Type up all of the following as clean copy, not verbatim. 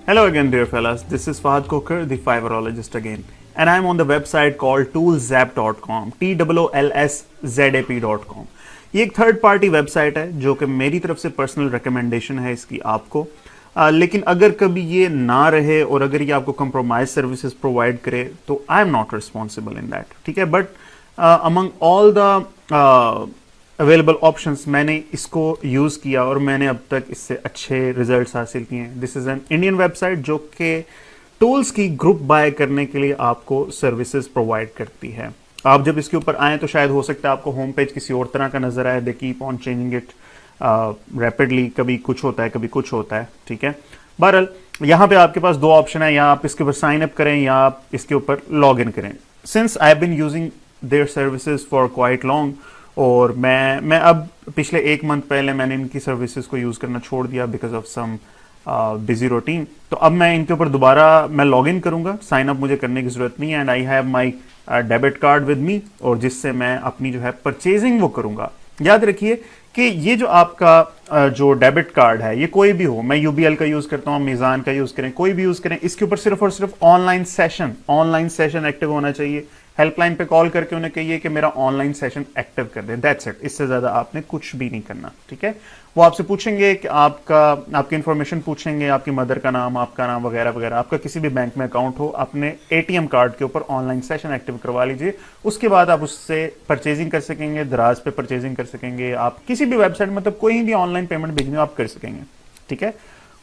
Hello again, dear fellas. This is Fahad Kokar, the Fiverologist again, and I'm on the website called toolzap.com, toolszap.com. ये एक third party website है जो कि मेरी तरफ से पर्सनल रिकमेंडेशन है इसकी आपको। लेकिन अगर कभी ये ना रहे और अगर ये आपको कंप्रोमाइज सर्विसेज प्रोवाइड करे तो I am not responsible in that, ठीक है। But among all the available options मैंने इसको यूज़ किया और मैंने अब तक इससे अच्छे रिजल्ट्स हासिल किए हैं। This is an Indian website जो कि टूल्स की ग्रुप बाय करने के लिए आपको सर्विसेज प्रोवाइड करती है। आप जब इसके ऊपर आएँ तो शायद हो सकता है आपको होम पेज किसी और तरह का नजर आए। They keep on changing it rapidly, कभी कुछ होता है कभी कुछ होता है, ठीक है। बहरहाल यहाँ पे आपके पास दो ऑप्शन है, या आप इसके ऊपर साइन अप करें या आप इसके ऊपर लॉग इन करें। Since I have been using their services for quite long, और मैं अब पिछले एक मंथ पहले मैंने इनकी सर्विसेज को यूज़ करना छोड़ दिया because of some busy routine. तो अब मैं इनके ऊपर दोबारा मैं लॉग इन करूंगा, साइन अप मुझे करने की ज़रूरत नहीं है, and I have my debit card with me, और जिससे मैं अपनी जो है परचेजिंग वो करूंगा। याद रखिए कि ये जो आपका जो डेबिट कार्ड है ये कोई भी हो, मैं यूबीएल का यूज़ करता हूँ, मीज़ान का यूज़ करें, कोई भी यूज़ करें, इसके ऊपर सिर्फ और सिर्फ ऑनलाइन सेशन एक्टिव होना चाहिए। हेल्पलाइन पे कॉल करके उन्हें कहिए कि मेरा ऑनलाइन सेशन एक्टिव कर दें, दैट्स इट। इससे ज़्यादा आपने कुछ भी नहीं करना, ठीक है। वो आपसे पूछेंगे कि आपकी इन्फॉर्मेशन पूछेंगे, आपकी मदर का नाम, आपका नाम वगैरह वगैरह, आपका किसी भी बैंक में अकाउंट हो, अपने एटीएम कार्ड के ऊपर ऑनलाइन सेशन एक्टिव करवा लीजिए। उसके बाद आप उससे परचेजिंग कर सकेंगे, दराज पे परचेजिंग कर सकेंगे, आप किसी भी वेबसाइट मतलब कोई भी ऑनलाइन पेमेंट भेजनी हो आप कर सकेंगे, ठीक है।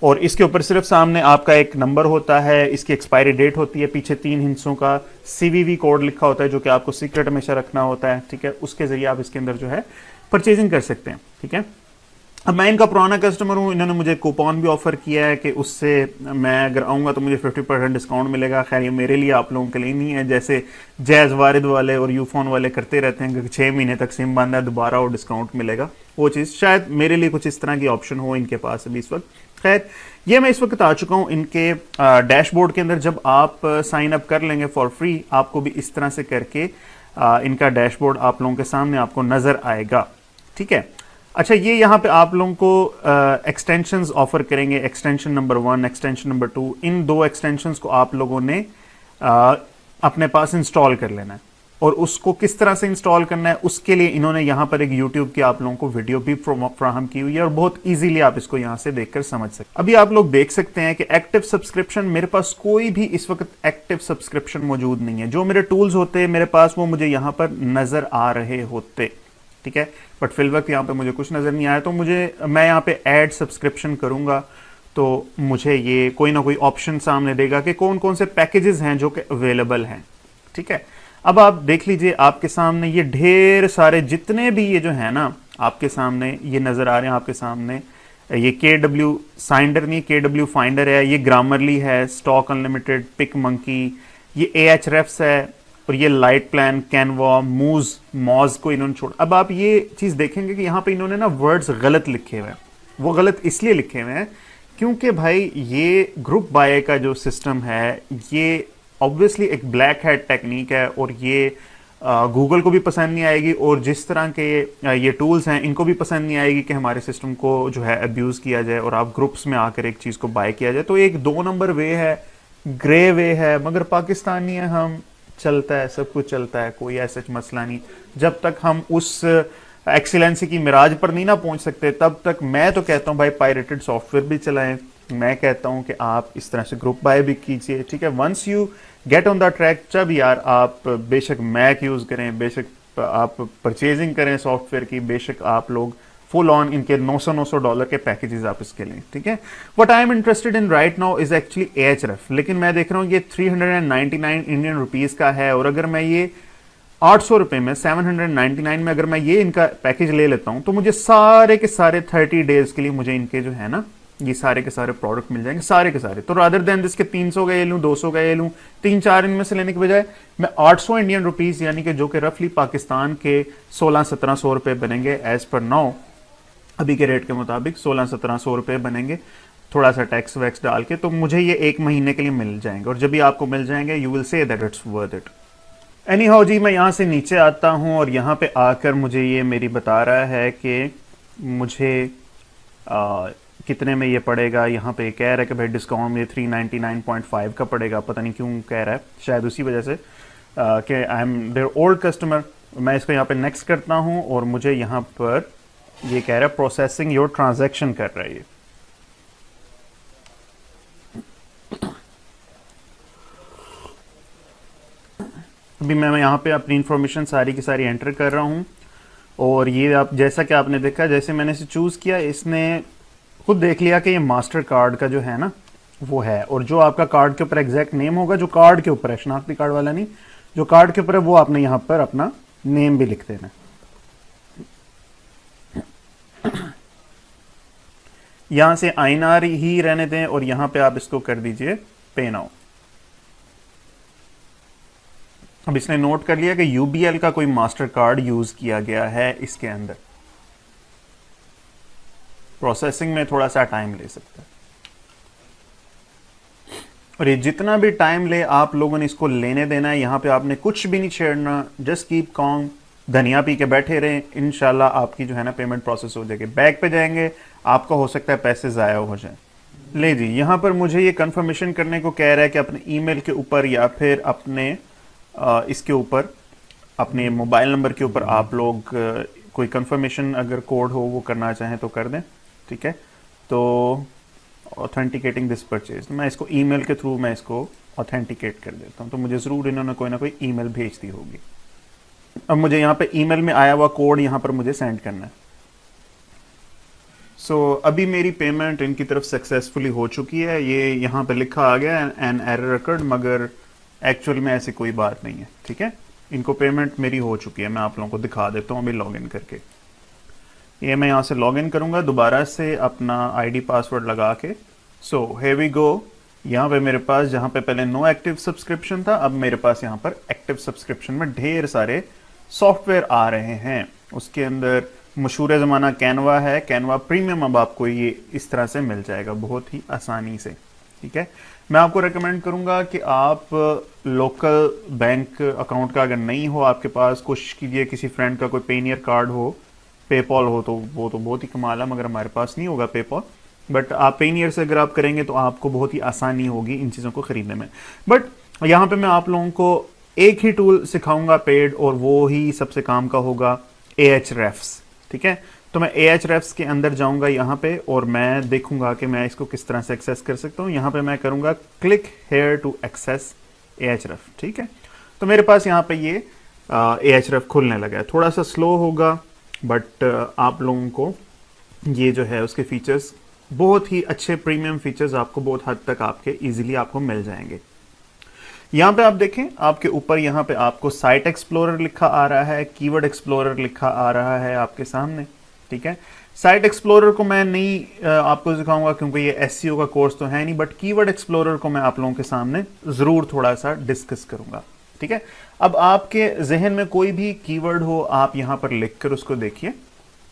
और इसके ऊपर सिर्फ सामने आपका एक नंबर होता है, इसकी एक्सपायरी डेट होती है, पीछे 3 हिस्सों का सीवीवी कोड लिखा होता है जो कि आपको सीक्रेट हमेशा रखना होता है, ठीक है। उसके जरिए आप इसके अंदर जो है परचेजिंग कर सकते हैं, ठीक है। अब मैं इनका पुराना कस्टमर हूँ, इन्होंने मुझे कूपन भी ऑफर किया है कि उससे मैं अगर आऊँगा तो मुझे 50% डिस्काउंट मिलेगा। खैर ये मेरे लिए, आप लोगों के लिए नहीं है, जैसे जैज़ वारिद वाले और यूफोन वाले करते रहते हैं कि 6 महीने तक सिम बंद है दोबारा और डिस्काउंट मिलेगा। वो चीज़ शायद मेरे लिए कुछ इस तरह की ऑप्शन हो इनके पास अभी इस वक्त। खैर ये मैं इस वक्त आ चुका हूँ इनके डैशबोर्ड के अंदर। जब आप साइन अप कर लेंगे फॉर फ्री, आपको भी इस तरह से करके इनका डैशबोर्ड आप लोगों के सामने आपको नज़र आएगा, ठीक है। अच्छा, ये यहाँ पे आप लोगों को एक्सटेंशंस ऑफर करेंगे, एक्सटेंशन नंबर 1, एक्सटेंशन नंबर 2। इन 2 एक्सटेंशंस को आप लोगों ने अपने पास इंस्टॉल कर लेना है, और उसको किस तरह से इंस्टॉल करना है उसके लिए इन्होंने यहाँ पर एक यूट्यूब की आप लोगों को वीडियो भी फ्राहम की हुई है, और बहुत इजीली आप इसको यहाँ से देखकर समझ सकते हैं। अभी आप लोग देख सकते हैं कि एक्टिव सब्सक्रिप्शन, मेरे पास कोई भी इस वक्त एक्टिव सब्सक्रिप्शन मौजूद नहीं है। जो मेरे टूल्स होते हैं मेरे पास वो मुझे यहाँ पर नजर आ रहे होते, ठीक है। बट फिल वक्त यहाँ पे मुझे कुछ नजर नहीं आया, तो मैं यहाँ पे ऐड सब्सक्रिप्शन करूंगा तो मुझे ये कोई ना कोई ऑप्शन सामने देगा कि कौन कौन से पैकेजेस हैं जो कि अवेलेबल हैं, ठीक है। अब आप देख लीजिए, आपके सामने ये ढेर सारे जितने भी ये जो है ना आपके सामने ये नजर आ रहे हैं आपके सामने। ये KW साइंडर नहीं, KW फाइंडर है, ये ग्रामरली है, स्टॉक अनलिमिटेड, पिक मंकी, ये Ahrefs है, और ये लाइट प्लान, कैनवा, मॉज को इन्होंने छोड़ा। अब आप ये चीज देखेंगे कि यहाँ पे इन्होंने ना वर्ड्स गलत लिखे हुए हैं। वो गलत इसलिए लिखे हुए हैं क्योंकि भाई ये ग्रुप बाय का जो सिस्टम है ये ऑब्वियसली एक ब्लैक हैट टेक्निक है, और ये गूगल को भी पसंद नहीं आएगी, और जिस तरह के ये टूल्स हैं इनको भी पसंद नहीं आएगी कि हमारे सिस्टम को जो है अब्यूज़ किया जाए और आप ग्रुप्स में आकर एक चीज़ को बाय किया जाए। तो एक 2 नंबर वे है, ग्रे वे है, मगर पाकिस्तानी है हम, चलता है, सब कुछ चलता है, कोई ऐसा मसला नहीं। जब तक हम उस एक्सीलेंसी की मिराज पर नहीं ना पहुंच सकते तब तक मैं तो कहता हूं भाई पायरेटेड सॉफ्टवेयर भी चलाएं। मैं कहता हूं कि आप इस तरह से ग्रुप बाय भी कीजिए, ठीक है। Once you get on the track, जब यार आप बेशक मैक यूज करें, बेशक आप परचेजिंग करें सॉफ्टवेयर की, बेशक आप लोग फुल ऑन इनके $900 के पैकेजेस आप इसके लें, ठीक है। What I am interested in right now is actually Ahref, लेकिन मैं देख रहा हूँ ये 399 इंडियन रुपीज का है, और अगर मैं ये 800 रुपए में 799 में अगर मैं ये इनका पैकेज ले लेता हूं तो मुझे सारे के सारे 30 डेज के लिए मुझे इनके जो है ना ये सारे के सारे प्रोडक्ट मिल जाएंगे, सारे के सारे। तो रादर देन दिस के 300 का ये लूं, 200 का ये लूं, 3-4 इनमें से लेने के बजाय मैं 800 इंडियन रुपीज, यानी कि जो कि रफली पाकिस्तान के 1600-1700 रुपए बनेंगे एज पर नाउ, अभी के रेट के मुताबिक 1600-1700 रुपए बनेंगे, थोड़ा सा टैक्स वैक्स डाल के, तो मुझे ये 1 महीने के लिए मिल जाएंगे। और जब भी आपको मिल जाएंगे you will see that it's worth it. Anyhow जी, मैं यहाँ से नीचे आता हूँ और यहाँ पे आकर मुझे ये मेरी बता रहा है कि मुझे कितने में ये पड़ेगा। यहाँ पे कह रहा है कि भाई डिस्काउंट में 399.5 का पड़ेगा, पता नहीं क्यों कह रहा है, शायद उसी वजह से कि I am their old customer. मैं इसको यहाँ पे नेक्स्ट करता हूँ और मुझे यहाँ पर ये कह रहा है प्रोसेसिंग योर ट्रांजैक्शन कर रहा है ये। अभी मैं यहाँ पे अपनी इंफॉर्मेशन सारी की सारी एंटर कर रहा हूँ और ये आप जैसा कि आपने देखा, जैसे मैंने इसे चूज़ किया इसने खुद देख लिया कि ये मास्टर कार्ड का जो है ना वो है, और जो आपका कार्ड के ऊपर एग्जैक्ट नेम होगा, जो कार्ड के ऊपर है, शनाख्ती कार्ड वाला नहीं, जो कार्ड के ऊपर है वो आपने यहाँ पर अपना नेम भी लिख देना। यहाँ से INR ही रहने दें और यहाँ पे आप इसको कर दीजिए पे नाउ। अब इसने नोट कर लिया कि UBL का कोई मास्टर कार्ड यूज किया गया है इसके अंदर। प्रोसेसिंग में थोड़ा सा टाइम ले सकता है, और ये जितना भी टाइम ले आप लोगों ने इसको लेने देना है। यहाँ पे आपने कुछ भी नहीं छेड़ना, जस्ट कीप कॉम, धनिया पी के बैठे रहें, इंशाल्लाह आपकी जो है ना पेमेंट प्रोसेस हो जाएगी। बैक पे जाएंगे, आपका हो सकता है पैसे ज़ाया हो जाए। ले जी, यहाँ पर मुझे ये कंफर्मेशन करने को कह रहा है कि अपने ईमेल के ऊपर या फिर अपने इसके ऊपर अपने मोबाइल नंबर के ऊपर आप लोग कोई कंफर्मेशन अगर कोड हो वो करना चाहें तो कर दें, ठीक है। तो ऑथेंटिकेटिंग दिस परचेज, मैं इसको ईमेल के थ्रू मैं इसको ऑथेंटिकेट कर देता हूँ, तो मुझे ज़रूर इन्होंने कोई ना कोई ईमेल भेज दी होगी। अब मुझे यहाँ पे ईमेल में आया हुआ कोड यहाँ पर मुझे सेंड करना है। सो अभी मेरी पेमेंट इनकी तरफ सक्सेसफुली हो चुकी है। ये यहाँ पे लिखा आ गया एन एरर रिकॉर्ड, मगर एक्चुअल में ऐसी कोई बात नहीं है, ठीक है। इनको पेमेंट मेरी हो चुकी है, मैं आप लोगों को दिखा देता हूँ अभी लॉगिन करके। ये मैं यहाँ से लॉगिन करूँगा दोबारा से अपना ID पासवर्ड लगा के। सो here we go, यहाँ पे मेरे पास जहाँ पे पहले नो एक्टिव सब्सक्रिप्शन था, अब मेरे पास यहाँ पर एक्टिव सब्सक्रिप्शन में ढेर सारे सॉफ्टवेयर आ रहे हैं। उसके अंदर मशहूर ज़माना कैनवा है, कैनवा प्रीमियम अब आपको ये इस तरह से मिल जाएगा बहुत ही आसानी से, ठीक है। मैं आपको रेकमेंड करूंगा कि आप लोकल बैंक अकाउंट का अगर नहीं हो आपके पास, कोशिश कीजिए किसी फ्रेंड का कोई पेनियर कार्ड हो, पेपॉल हो तो वो तो बहुत ही कमाल है, मगर हमारे पास नहीं होगा पेपॉल। बट आप पेनियर से अगर आप करेंगे तो आपको बहुत ही आसानी होगी इन चीज़ों को ख़रीदने में। बट यहाँ पे मैं आप लोगों को एक ही टूल सिखाऊंगा पेड, और वो ही सबसे काम का होगा, Ahrefs, ठीक है। तो मैं Ahrefs के अंदर जाऊंगा यहाँ पे और मैं देखूंगा कि मैं इसको किस तरह से एक्सेस कर सकता हूँ। यहाँ पे मैं करूंगा click here to access Ahref, ठीक है। तो मेरे पास यहाँ पे ये Ahref खुलने लगा है। थोड़ा सा स्लो होगा, बट आप लोगों को ये जो है उसके फीचर्स बहुत ही अच्छे प्रीमियम फीचर्स आपको बहुत हद तक आपके इजीली आपको मिल जाएंगे। यहाँ पे आप देखें, आपके ऊपर यहाँ पे आपको साइट एक्सप्लोरर लिखा आ रहा है, कीवर्ड एक्सप्लोरर लिखा आ रहा है आपके सामने, ठीक है। साइट एक्सप्लोरर को मैं नहीं आपको सिखाऊंगा क्योंकि ये एसईओ का कोर्स तो है नहीं, बट कीवर्ड एक्सप्लोरर को मैं आप लोगों के सामने ज़रूर थोड़ा सा डिस्कस करूंगा, ठीक है। अब आपके जहन में कोई भी कीवर्ड हो, आप यहाँ पर लिख कर उसको देखिए,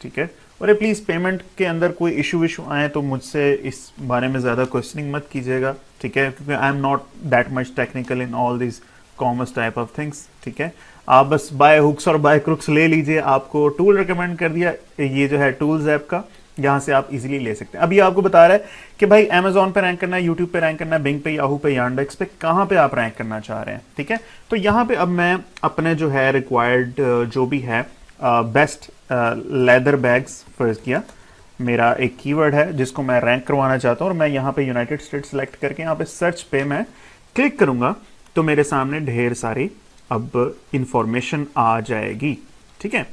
ठीक है। और ये प्लीज़ पेमेंट के अंदर कोई इशू आए तो मुझसे इस बारे में ज़्यादा क्वेश्चनिंग मत कीजिएगा, ठीक है, क्योंकि I am not that much technical in all this commerce type of things, ठीक है। आप बस बाय हुक्स और बाय क्रुक्स ले लीजिए। आपको टूल रिकमेंड कर दिया, ये जो है टूल्स ऐप का, जहाँ से आप इजीली ले सकते हैं। अभी आपको बता रहा है कि भाई अमेजोन पे रैंक करना है, यूट्यूब पे रैंक करना है, बिंग पे, याहू पे, यांडेक्स पे, कहाँ पे आप रैंक करना चाह रहे हैं, ठीक है। तो यहाँ पे अब मैं अपने जो है रिक्वायर्ड जो भी है बेस्ट लेदर बैग्स फर्ज किया, मेरा एक कीवर्ड है जिसको मैं रैंक करवाना चाहता हूँ, और मैं यहाँ पे यूनाइटेड स्टेट्स सेलेक्ट करके यहाँ पे सर्च पे मैं क्लिक करूँगा तो मेरे सामने ढेर सारी अब इंफॉर्मेशन आ जाएगी, ठीक है।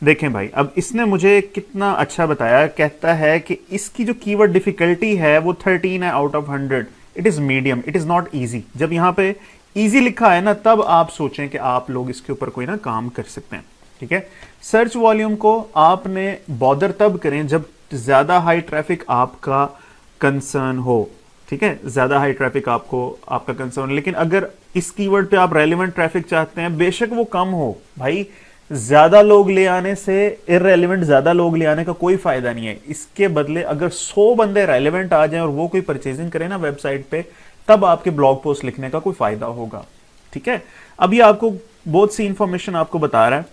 देखें भाई, अब इसने मुझे कितना अच्छा बताया, कहता है कि इसकी जो कीवर्ड डिफिकल्टी है वो 13 है out of 100। It is medium, it is not easy. जब यहाँ पे ईजी लिखा है ना, तब आप सोचें कि आप लोग इसके ऊपर कोई ना काम कर सकते हैं, ठीक है। सर्च वॉल्यूम को आपने बॉदर तब करें जब ज़्यादा हाई ट्रैफिक आपका कंसर्न हो, ठीक है, ज़्यादा हाई ट्रैफिक आपका कंसर्न। लेकिन अगर इस कीवर्ड पे आप रेलेवेंट ट्रैफिक चाहते हैं, बेशक वो कम हो भाई, ज़्यादा लोग ले आने से इररेलेवेंट ज़्यादा लोग ले आने का कोई फ़ायदा नहीं है। इसके बदले अगर 100 बंदे रेलेवेंट आ जाएं और वो कोई परचेजिंग करें ना वेबसाइट पे, तब आपके ब्लॉग पोस्ट लिखने का कोई फ़ायदा होगा, ठीक है। अभी आपको बहुत सी इंफॉर्मेशन आपको बता रहा है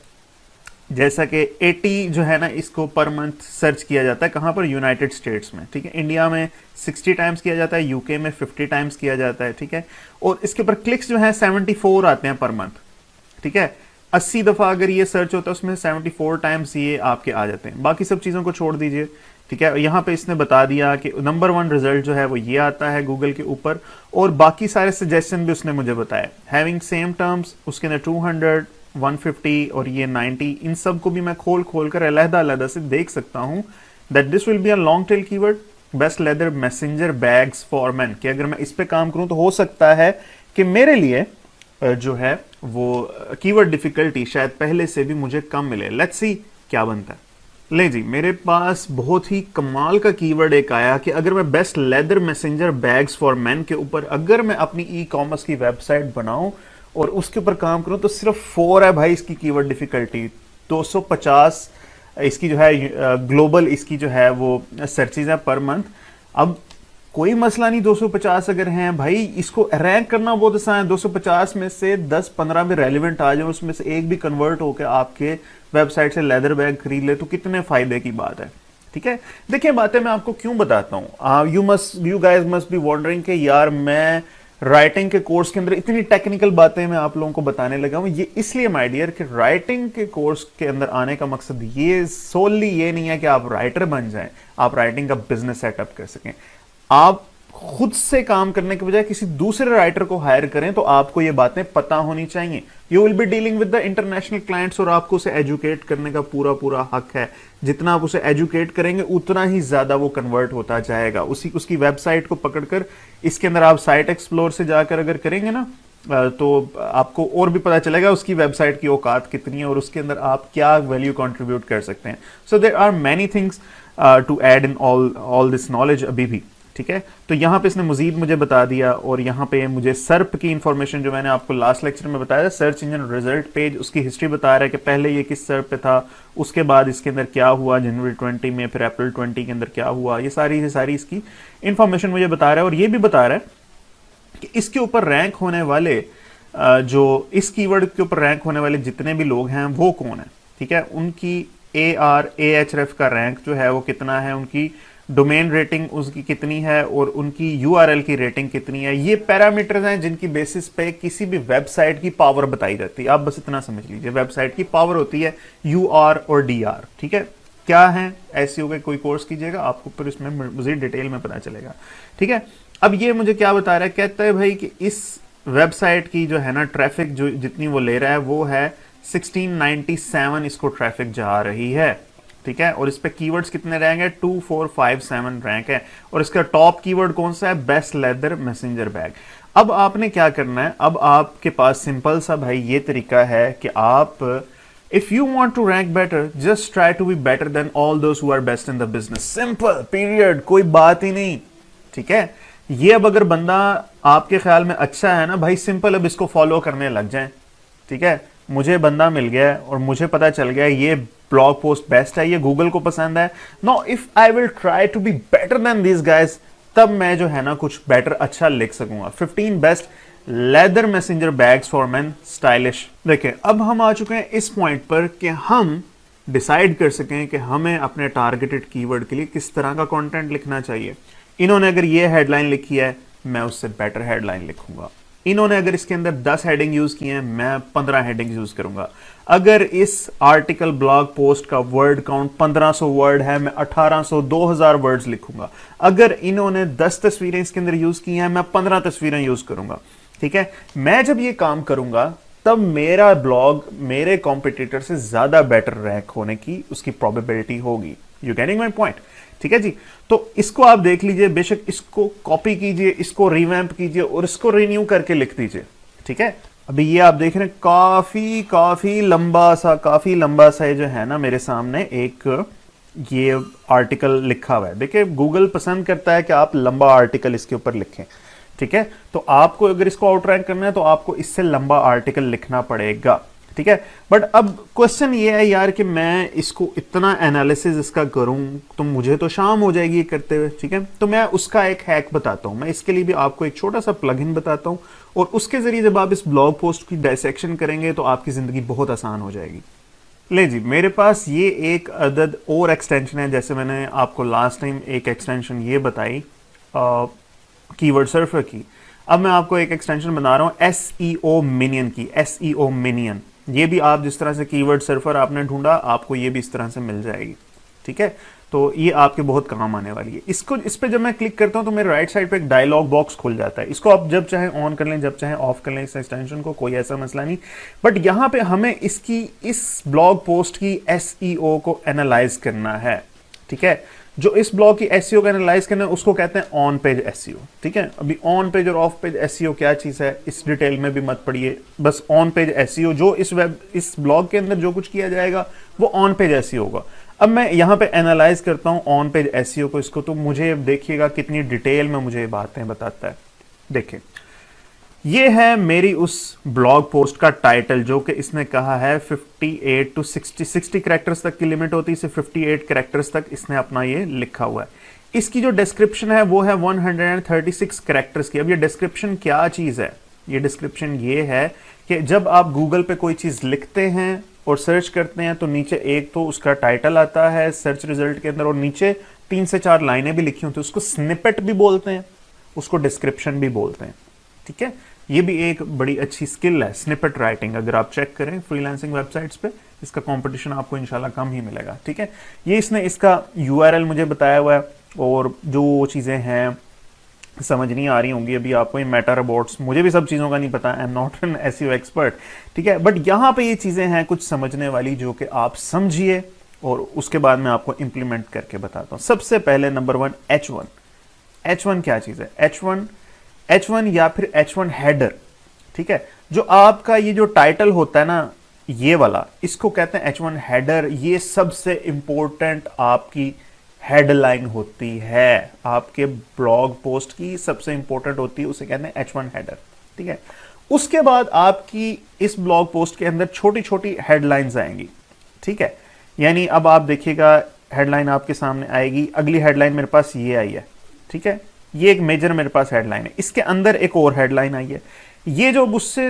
जैसा कि 80 जो है ना, इसको पर मंथ सर्च किया जाता है कहाँ पर, यूनाइटेड स्टेट्स में, ठीक है। इंडिया में 60 टाइम्स किया जाता है, यूके में 50 टाइम्स किया जाता है, ठीक है। और इसके ऊपर क्लिक्स जो है 74 आते हैं पर मंथ, ठीक है। 80 दफा अगर ये सर्च होता है उसमें 74 टाइम्स ये आपके आ जाते हैं। बाकी सब चीज़ों को छोड़ दीजिए, ठीक है। यहाँ पे इसने बता दिया कि नंबर 1 रिजल्ट जो है वो ये आता है गूगल के ऊपर, और बाकी सारे सजेशन भी उसने मुझे बताए। हैविंग सेम टर्म्स, उसके अंदर 200, 150 और ये 90, इन सब को भी मैं खोल खोल कर अलहदा अलहदा से देख सकता हूँ। That this will be a long tail keyword, best leather messenger bags for man, कि अगर मैं इस पे काम करूँ तो हो सकता है कि मेरे लिए जो है वो कीवर्ड डिफिकल्टी शायद पहले से भी मुझे कम मिले। लेट्स सी क्या बनता है। ले जी, मेरे पास बहुत ही कमाल का कीवर्ड एक आया कि अगर मैं best leather messenger bags for man के ऊपर अगर मैं अपनी ई कॉमर्स की वेबसाइट बनाऊं और उसके ऊपर काम करूं तो सिर्फ 4 है भाई इसकी कीवर्ड डिफिकल्टी। 250 इसकी जो है ग्लोबल इसकी जो है वो सर्चेज है पर मंथ। अब कोई मसला नहीं, 250 अगर हैं भाई, इसको रैंक करना बहुत आसान है। 250 में से 10-15 भी रेलिवेंट आ जाए, उसमें से एक भी कन्वर्ट होकर आपके वेबसाइट से लेदर बैग खरीद ले तो कितने फायदे की बात है, ठीक है। देखिए बातें मैं आपको क्यों बताता हूँ, you guys must be wondering कि यार मैं राइटिंग के कोर्स के अंदर इतनी टेक्निकल बातें मैं आप लोगों को बताने लगा हूं। ये इसलिए माय डियर कि राइटिंग के कोर्स के अंदर आने का मकसद ये सोली ये नहीं है कि आप राइटर बन जाएं, आप राइटिंग का बिजनेस सेटअप कर सकें। आप खुद से काम करने के बजाय किसी दूसरे राइटर को हायर करें तो आपको ये बातें पता होनी चाहिए। You will be dealing with the international clients और आपको उसे एजुकेट करने का पूरा पूरा हक है। जितना आप उसे एजुकेट करेंगे उतना ही ज्यादा वो कन्वर्ट होता जाएगा। उसकी वेबसाइट को पकड़कर इसके अंदर आप साइट एक्सप्लोर से जाकर अगर करेंगे ना तो आपको और भी पता चलेगा उसकी वेबसाइट की औकात कितनी है और उसके अंदर आप क्या वैल्यू कंट्रीब्यूट कर सकते हैं। So there are many things to add in all this knowledge अभी भी, ठीक है। तो यहाँ पे इसने मजीद मुझे बता दिया और यहाँ पे मुझे सर्प की इंफॉर्मेशन जो मैंने आपको लास्ट लेक्चर में बताया, सर्च इंजन रिजल्ट पेज, उसकी हिस्ट्री बता रहा है कि पहले ये किस सर्प पे था, उसके बाद इसके अंदर क्या हुआ जनवरी 20 में, फिर अप्रैल 20 के अंदर क्या हुआ, ये सारी इसकी इंफॉर्मेशन मुझे बता रहा है। और ये भी बता रहा है कि इसके ऊपर रैंक होने वाले जो इस कीवर्ड के ऊपर रैंक होने वाले जितने भी लोग हैं वो कौन है, ठीक है। उनकी ARAHREF का रैंक जो है वो कितना है, उनकी डोमेन रेटिंग उसकी कितनी है और उनकी URL की रेटिंग कितनी है। ये पैरामीटर्स हैं जिनकी बेसिस पे किसी भी वेबसाइट की पावर बताई जाती है। आप बस इतना समझ लीजिए, वेबसाइट की पावर होती है UR और DR, ठीक है। क्या है SEO के कोई कोर्स कीजिएगा, आपको फिर इसमें मजीद डिटेल में पता चलेगा, ठीक है। अब ये मुझे क्या बता रहा है, कहता है भाई कि इस वेबसाइट की जो है ना ट्रैफिक जो जितनी वो ले रहा है वो है 1697 इसको ट्रैफिक जा रही है, ठीक है। और इस पे कीवर्ड्स कितने रैंक है, 2457 रैंक है। और इसका टॉप कीवर्ड कौन सा है, बेस्ट लेदर मैसेंजर बैग। अब आपने क्या करना है, अब आपके पास सिंपल सा भाई ये तरीका है कि आप if you want to rank better just try to be better than all those who are best in the business, simple period, कोई बात ही नहीं, ठीक है। ये अब अगर बंदा आपके ख्याल में अच्छा है ना भाई, सिंपल अब इसको फॉलो करने लग जाए, ठीक है। मुझे बंदा मिल गया और मुझे पता चल गया ये ब्लॉग पोस्ट बेस्ट है, ये गूगल को पसंद है। No, if I will try to be better than this guys, तब मैं जो है ना कुछ बेटर अच्छा लिख सकूंगा। 15 best leather messenger bags for main stylish. देखिए अब हम आ चुके हैं इस पॉइंट पर कि हम डिसाइड कर सकें कि हमें अपने टारगेटेड कीवर्ड के लिए किस तरह का कंटेंट लिखना चाहिए। इन्होंने अगर ये हेडलाइन लिखी है मैं उससे बेटर हेडलाइन लिखूंगा। इन्होंने अगर इसके अंदर 10 हेडिंग यूज किए हैं मैं 15 हेडिंग यूज करूंगा। अगर इस आर्टिकल ब्लॉग पोस्ट का वर्ड काउंट 1500 वर्ड है मैं 1800 2000 वर्ड्स लिखूंगा। अगर इन्होंने 10 तस्वीरें इसके अंदर यूज की हैं मैं 15 तस्वीरें यूज करूंगा, ठीक है। मैं जब ये काम करूंगा तब मेरा ब्लॉग मेरे कॉम्पिटिटर से ज्यादा बेटर रैंक होने की उसकी प्रोबेबिलिटी होगी। यू गेटिंग माय पॉइंट, ठीक है जी। तो इसको आप देख लीजिए, बेशक इसको कॉपी कीजिए, इसको रिवैम्प कीजिए और इसको रिन्यू करके लिख दीजिए, ठीक है। अभी ये आप देख रहे हैं काफी लंबा सा जो है ना मेरे सामने एक ये आर्टिकल लिखा हुआ है। देखिए गूगल पसंद करता है कि आप लंबा आर्टिकल इसके ऊपर लिखें, ठीक है। तो आपको अगर इसको आउट रैंक करना है तो आपको इससे लंबा आर्टिकल लिखना पड़ेगा, ठीक है। बट अब क्वेश्चन ये है यार कि मैं इसको इतना एनालिसिस इसका करूं तो मुझे तो शाम हो जाएगी ये करते हुए, ठीक है। तो मैं उसका एक हैक बताता हूं, मैं इसके लिए भी आपको एक छोटा सा प्लगइन बताता हूं और उसके जरिए जब आप इस ब्लॉग पोस्ट की डायसेक्शन करेंगे तो आपकी जिंदगी बहुत आसान हो जाएगी। ले जी, मेरे पास ये एक अदद और एक्सटेंशन है, जैसे मैंने आपको लास्ट टाइम एक एक्सटेंशन ये बताई कीवर्ड सर्फर की। अब मैं आपको एक एक्सटेंशन बना रहा हूँ एस ई ओ मिनियन की, एस ई ओ मिनियन। ये भी आप जिस तरह से कीवर्ड सर्फर आपने ढूंढा, आपको ये भी इस तरह से मिल जाएगी। ठीक है, तो ये आपके बहुत काम आने वाली है। इसको, इस पे जब मैं क्लिक करता हूं तो मेरे राइट साइड पे एक डायलॉग बॉक्स खुल जाता है। इसको आप जब चाहे ऑन कर लें, जब चाहे ऑफ कर लें इस एक्सटेंशन को, कोई ऐसा मसला नहीं। बट यहां पे हमें इसकी, इस ब्लॉग पोस्ट की एसईओ को एनालाइज करना है। ठीक है, जो इस ब्लॉग की एसईओ को एनालाइज करना है उसको कहते हैं ऑन पेज एसईओ। ठीक है, अभी ऑन पेज और ऑफ पेज एसईओ क्या चीज है इस डिटेल में भी मत पढ़िए, बस ऑन पेज एसईओ जो इस ब्लॉग के अंदर जो कुछ किया जाएगा वो ऑन पेज एसईओ होगा। अब मैं यहां पे एनालाइज करता हूं ऑन पेज एसईओ को, इसको, तो मुझे देखिएगा कितनी डिटेल में मुझे बातें बताता है। देखिए, ये है मेरी उस ब्लॉग पोस्ट का टाइटल, जो कि इसने कहा है 58 टू 60 कैरेक्टर्स तक की लिमिट होती है, सिर्फ 58 कैरेक्टर्स तक इसने अपना ये लिखा हुआ है। इसकी जो डिस्क्रिप्शन है वो है 136 कैरेक्टर्स की। अब ये डिस्क्रिप्शन क्या चीज है? ये डिस्क्रिप्शन ये है कि जब आप गूगल पे कोई चीज लिखते हैं और सर्च करते हैं तो नीचे एक तो उसका टाइटल आता है सर्च रिजल्ट के अंदर, और नीचे 3 से 4 लाइनें भी लिखी होती है, उसको स्निपेट भी बोलते हैं, उसको डिस्क्रिप्शन भी बोलते हैं। ठीक है, ये भी एक बड़ी अच्छी स्किल है स्निपेट राइटिंग। अगर आप चेक करें फ्रीलांसिंग वेबसाइट्स पे, इसका कंपटीशन आपको इंशाल्लाह कम ही मिलेगा। ठीक है, ये इसने इसका यूआरएल मुझे बताया हुआ है, और जो चीज़ें हैं समझ नहीं आ रही होंगी अभी आपको, ये मेटा रोबोट्स, मुझे भी सब चीज़ों का नहीं पता, I am not an SEO expert. ठीक है, बट यहाँ पे ये चीज़ें हैं कुछ समझने वाली, जो कि आप समझिए और उसके बाद मैं आपको इंप्लीमेंट करके बताता हूँ। सबसे पहले नंबर 1, H1। H1 क्या चीज़ है? H1 या फिर H1 हेडर। ठीक है, जो आपका ये जो टाइटल होता है ना, ये वाला, इसको कहते हैं H1 हेडर। ये सबसे इंपॉर्टेंट आपकी हेडलाइन होती है, आपके ब्लॉग पोस्ट की सबसे इंपॉर्टेंट होती है, उसे कहते हैं H1 हेडर। ठीक है, उसके बाद आपकी इस ब्लॉग पोस्ट के अंदर छोटी छोटी हेडलाइंस आएंगी। ठीक है, यानी अब आप देखिएगा हेडलाइन आपके सामने आएगी। अगली हेडलाइन मेरे पास ये आई है। ठीक है, ये एक मेजर मेरे पास हेडलाइन है, इसके अंदर एक और हेडलाइन आई है। ये जो उससे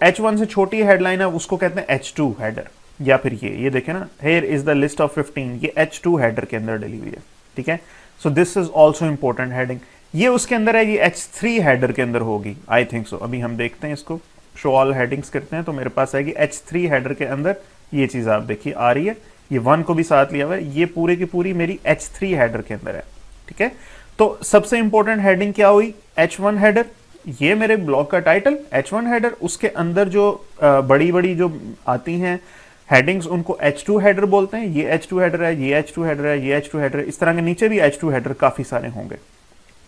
H1 से छोटी हेडलाइन है उसको कहते हैं H2 हेडर, या फिर ये देखें ना, here is the list of 15, ये H2 हेडर के अंदर डली हुई है। ठीक है, सो this is also important heading. ये उसके अंदर है, ये H3 हेडर के अंदर होगी, आई थिंक सो। अभी हम देखते हैं, इसको शो ऑल हेडिंग्स करते हैं, तो मेरे पास आएगी H3 हेडर के अंदर ये चीज आप देखिए आ रही है। ये 1 को भी साथ लिया हुआ है, ये पूरे की पूरी मेरी H3 हेडर के अंदर है। ठीक है, तो सबसे इंपॉर्टेंट हेडिंग क्या हुई? H1 header. ये मेरे ब्लॉग का टाइटल H1 हेडर, उसके अंदर जो बड़ी बड़ी जो आती हैं हेडिंग्स उनको H2 हेडर बोलते हैं। ये H2 हेडर है, ये H2 हेडर है, ये H2 हेडर है। इस तरह के नीचे भी H2 हेडर काफी सारे होंगे।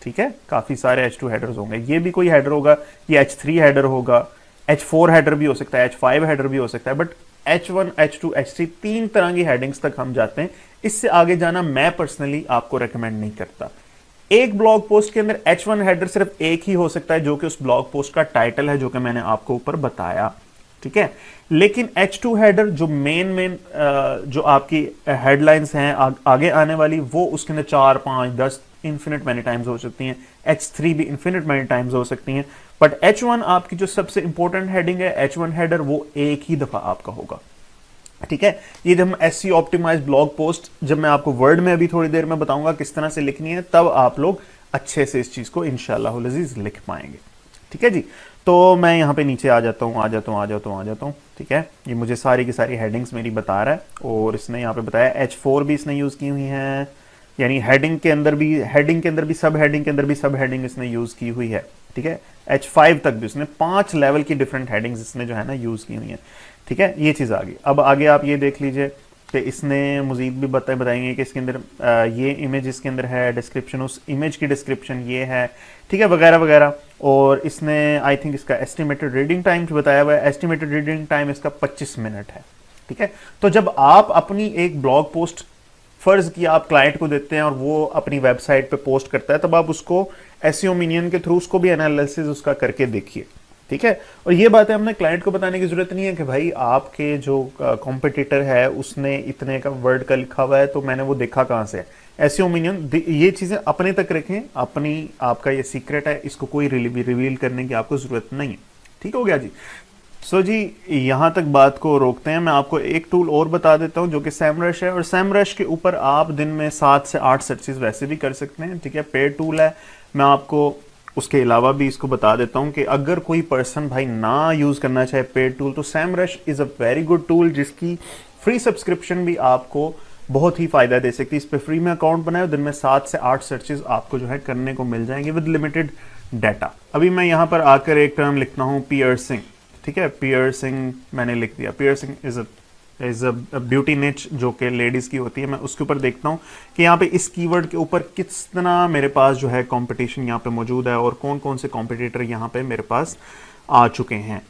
ठीक है, काफी सारे H2 हेडर्स होंगे। ये भी कोई हेडर होगा, ये H3 हेडर होगा, H4 हेडर भी हो सकता है, H5 हेडर भी हो सकता है, बट H1, H2, H3 3 तरह की हेडिंग्स तक हम जाते हैं। इससे आगे जाना मैं पर्सनली आपको रेकमेंड नहीं करता। एक ब्लॉग पोस्ट के अंदर H1 हेडर सिर्फ एक ही हो सकता है, जो कि उस ब्लॉग पोस्ट का टाइटल है, जो कि मैंने आपको ऊपर बताया। ठीक है, लेकिन H2 हेडर जो मेन जो आपकी हेडलाइंस हैं आगे आने वाली, वो उसके अंदर 4, 5, 10 इन्फिनिट मैनी टाइम्स हो सकती हैं। H3 भी इन्फिनिट मैनी टाइम्स हो सकती हैं, बट H1 आपकी जो सबसे इंपॉर्टेंट हेडिंग है H1 हेडर, वो एक ही दफा आपका होगा। ठीक है, ये जब हम SEO ऑप्टिमाइज्ड ब्लॉग पोस्ट, जब मैं आपको वर्ड में अभी थोड़ी देर में बताऊंगा किस तरह से लिखनी है, तब आप लोग अच्छे से इस चीज को इंशाअल्लाह अज़ीज़ लिख पाएंगे। ठीक है जी, तो मैं यहाँ पे नीचे आ जाता हूँ। ठीक है, ये मुझे सारी की सारी हेडिंग्स मेरी बता रहा है, और इसने यहाँ पे बताया H4 भी इसने यूज की हुई है, यानी हेडिंग के अंदर भी सब हेडिंग के अंदर भी सब हेडिंग इसने यूज की हुई है। ठीक है, H5 तक भी उसने 5 लेवल की डिफरेंट हेडिंग्स इसने जो है ना यूज की हुई है। ठीक है, ये चीज आ गई। अब आगे आप ये देख लीजिए कि इसने मजीद भी बताएंगे कि इसके अंदर ये इमेज इसके अंदर है, डिस्क्रिप्शन, उस इमेज की डिस्क्रिप्शन ये है। ठीक है, वगैरह वगैरह। और इसने आई थिंक इसका एस्टिमेटेड रीडिंग टाइम बताया हुआ है, एस्टिमेटेड रीडिंग टाइम इसका 25 मिनट है। ठीक है, तो जब आप अपनी एक ब्लॉग पोस्ट फर्ज किया आप क्लाइंट को देते हैं और वो अपनी वेबसाइट पे पोस्ट करता है, तब आप उसको एसईओ मिनियन के थ्रू उसको भी एनालिसिस उसका करके देखिए। ठीक है, और ये बातें हमने क्लाइंट को बताने की जरूरत नहीं है कि भाई आपके जो कॉम्पिटिटर है उसने इतने का वर्ड का लिखा हुआ है, तो मैंने वो देखा कहां से। एसईओ मिनियन, ये चीजें अपने तक रखें, आपका ये सीक्रेट है, इसको कोई रिवील करने की आपको जरूरत नहीं है। ठीक हो गया जी। सो जी, यहाँ तक बात को रोकते हैं। मैं आपको एक टूल और बता देता हूँ जो कि सैमरश है, और सैमरश के ऊपर आप दिन में 7 से 8 सर्चेस वैसे भी कर सकते हैं, ठीक है। पेड टूल है। मैं आपको उसके अलावा भी इसको बता देता हूँ कि अगर कोई पर्सन भाई ना यूज़ करना चाहे पेड टूल, तो Semrush is a very good tool जिसकी फ्री सब्सक्रिप्शन भी आपको बहुत ही फायदा दे सकती है। इस पर फ्री में अकाउंट बनाए, दिन में 7 से 8 सर्चेज आपको जो है करने को मिल जाएंगे विद लिमिटेड डाटा। अभी मैं यहाँ पर आकर एक टर्म लिखता हूँ, पियर्सिंग, ठीक है। पियर्सिंग मैंने लिख दिया। पियर्सिंग इज अ ब्यूटी निच जो कि लेडीज की होती है। मैं उसके ऊपर देखता हूँ कि यहाँ पे इस कीवर्ड के ऊपर कितना मेरे पास जो है कंपटीशन यहाँ पे मौजूद है और कौन कौन से कॉम्पिटिटर यहाँ पे मेरे पास आ चुके हैं।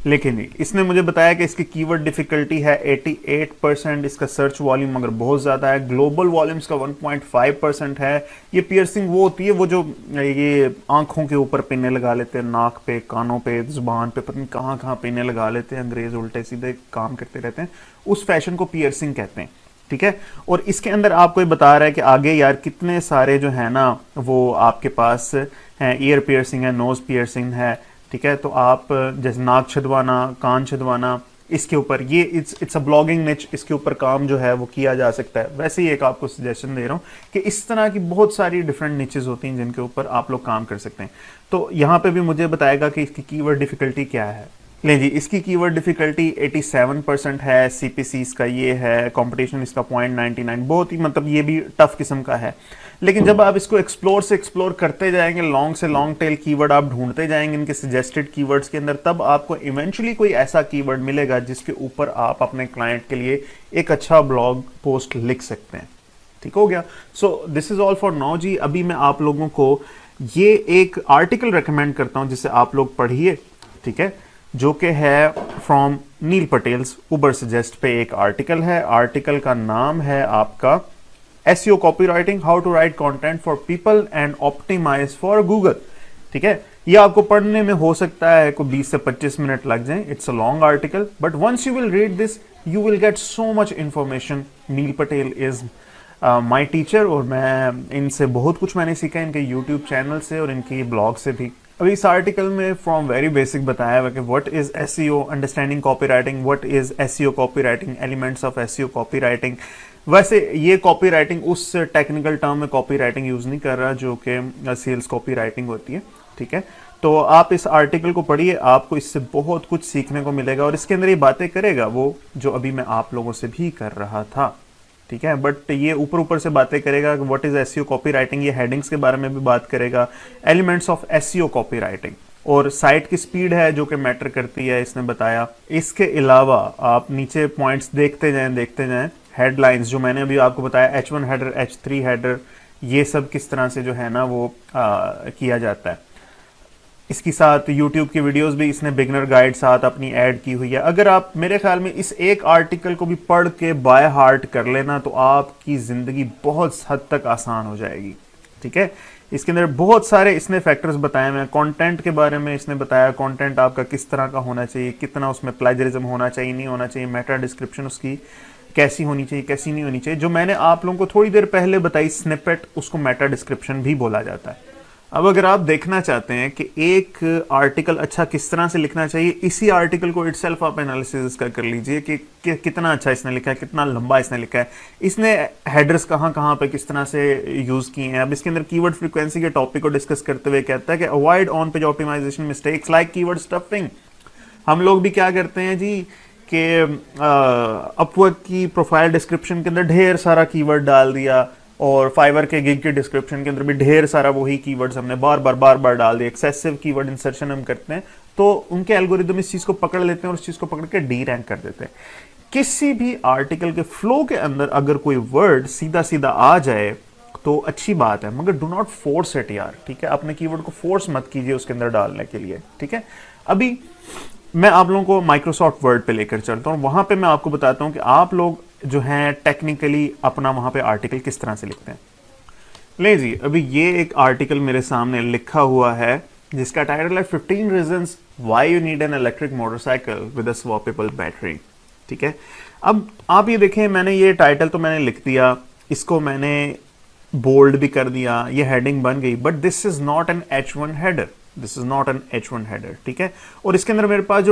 लेकिन इसने मुझे बताया कि इसकी कीवर्ड डिफिकल्टी है 88%, इसका सर्च वॉल्यूम मगर बहुत ज़्यादा है, ग्लोबल वॉल्यूम्स का 1.5% है। ये पियर्सिंग वो होती है वो जो ये आंखों के ऊपर पिने लगा लेते हैं, नाक पे, कानों पे, जुबान पे, पता नहीं कहाँ कहाँ पिने लगा लेते हैं, अंग्रेज उल्टे सीधे काम करते रहते हैं, उस फैशन को पियर्सिंग कहते हैं, ठीक है। और इसके अंदर आपको ये बता रहा है कि आगे यार कितने सारे जो है ना वो आपके पास हैं, ईयर पियर्सिंग है, नोज पियर्सिंग है, ठीक है। तो आप जैसे नाक छदवाना, कान छदवाना, इसके ऊपर ये इट्स अ ब्लॉगिंग निच, इसके ऊपर काम जो है वो किया जा सकता है। वैसे ही एक आपको सजेशन दे रहा हूँ कि इस तरह की बहुत सारी डिफरेंट निचेस होती हैं जिनके ऊपर आप लोग काम कर सकते हैं। तो यहाँ पे भी मुझे बताएगा कि इसकी कीवर्ड डिफिकल्टी क्या है। ले जी, इसकी कीवर्ड डिफिकल्टी 87% है, सीपीसी इसका ये है, कंपटीशन इसका 0.99, बहुत ही मतलब ये भी टफ किस्म का है। लेकिन जब आप इसको एक्सप्लोर से एक्सप्लोर करते जाएंगे, लॉन्ग से लॉन्ग टेल कीवर्ड आप ढूंढते जाएंगे इनके सजेस्टेड कीवर्ड्स के अंदर, तब आपको इवेंचुअली कोई ऐसा कीवर्ड मिलेगा जिसके ऊपर आप अपने क्लाइंट के लिए एक अच्छा ब्लॉग पोस्ट लिख सकते हैं। ठीक हो गया। So this is all for now जी। अभी मैं आप लोगों को ये एक आर्टिकल रेकमेंड करता हूं जिसे आप लोग पढ़िए, ठीक है, जो कि है from Neil Patel's Ubersuggest पे एक आर्टिकल है। आर्टिकल का नाम है आपका SEO copywriting, how to write content for people and optimize for Google, ठीक है। ये आपको पढ़ने में हो सकता है को 20 से 25 मिनट लग जाएं। It's a long article, but once you will read this you will get so much information. Neil Patel is my teacher और मैं इनसे बहुत कुछ मैंने सीखा, इनके यूट्यूब चैनल से और इनकी ब्लॉग से भी। अभी इस आर्टिकल में फ्रॉम वेरी बेसिक बताया हुआ कि what is SEO, understanding copywriting, what is SEO copywriting, elements of SEO copywriting. वैसे ये कॉपीराइटिंग उस टेक्निकल टर्म में कॉपीराइटिंग यूज नहीं कर रहा जो कि सेल्स कॉपीराइटिंग होती है, ठीक है। तो आप इस आर्टिकल को पढ़िए, आपको इससे बहुत कुछ सीखने को मिलेगा और इसके अंदर ये बातें करेगा वो जो अभी मैं आप लोगों से भी कर रहा था, ठीक है। बट ये ऊपर ऊपर से बातें करेगा कि व्हाट इज एसईओ कॉपीराइटिंग, ये हेडिंग्स के बारे में भी बात करेगा, एलिमेंट्स ऑफ एसईओ कॉपीराइटिंग, और साइट की स्पीड है जो कि मैटर करती है इसने बताया। इसके अलावा आप नीचे पॉइंट्स देखते जाएं, हेडलाइंस जो मैंने अभी आपको बताया, H1 हेडर, H3 हेडर, ये सब किस तरह से जो है ना वो किया जाता है। इसके साथ YouTube की वीडियोस भी इसने बिगनर गाइड साथ अपनी ऐड की हुई है। अगर आप मेरे ख्याल में इस एक आर्टिकल को भी पढ़ के बाय हार्ट कर लेना तो आपकी ज़िंदगी बहुत हद तक आसान हो जाएगी, ठीक है। इसके अंदर बहुत सारे इसने फैक्टर्स बताए हुए हैं। कंटेंट के बारे में इसने बताया, कंटेंट आपका किस तरह का होना चाहिए, कितना उसमें प्लेजरिज्म होना चाहिए, नहीं होना चाहिए, मेटा डिस्क्रिप्शन उसकी कैसी होनी चाहिए, कैसी नहीं होनी चाहिए। जो मैंने आप लोगों को थोड़ी देर पहले बताई स्निपेट, उसको मेटा डिस्क्रिप्शन भी बोला जाता है। अब अगर आप देखना चाहते हैं कि एक आर्टिकल अच्छा किस तरह से लिखना चाहिए, इसी आर्टिकल को इटसेल्फ आप एनालिसिस इसका कर लीजिए कि कितना अच्छा इसने लिखा है, कितना लंबा इसने लिखा है, इसने हेडर्स कहाँ कहाँ पे किस तरह से यूज़ किए हैं। अब इसके अंदर कीवर्ड फ्रीक्वेंसी के टॉपिक को डिस्कस करते हुए कहता है कि avoid on page optimization mistakes like keyword stuffing. हम लोग भी क्या करते हैं जी कि अपवर्क की प्रोफाइल डिस्क्रिप्शन के अंदर ढेर सारा कीवर्ड डाल दिया और फाइवर के गिग के डिस्क्रिप्शन के अंदर भी ढेर सारा वही कीवर्ड्स हमने बार बार डाल दिया। एक्सेसिव कीवर्ड इंसर्शन हम करते हैं तो उनके एल्गोरिदम इस चीज़ को पकड़ लेते हैं और उस चीज़ को पकड़ के डी रैंक कर देते हैं। किसी भी आर्टिकल के फ्लो के अंदर अगर कोई वर्ड सीधा सीधा आ जाए तो अच्छी बात है, मगर डू नॉट फोर्स इट यार, ठीक है। अपने कीवर्ड को फोर्स मत कीजिए उसके अंदर डालने के लिए, ठीक है। अभी मैं आप लोगों को माइक्रोसॉफ्ट वर्ड पे लेकर चलता हूँ, वहां पे मैं आपको बताता हूँ कि आप लोग जो हैं टेक्निकली अपना वहां पे आर्टिकल किस तरह से लिखते हैं। ले जी, अभी ये एक आर्टिकल मेरे सामने लिखा हुआ है जिसका टाइटल है 15 reasons why you need an electric motorcycle with a swappable battery, ठीक है। अब आप ये देखें, मैंने ये टाइटल तो मैंने लिख दिया, इसको मैंने बोल्ड भी कर दिया, ये हेडिंग बन गई, but this is not an H1 header, this is not an H1 header, ठीक है। और इसके अंदर मेरे पास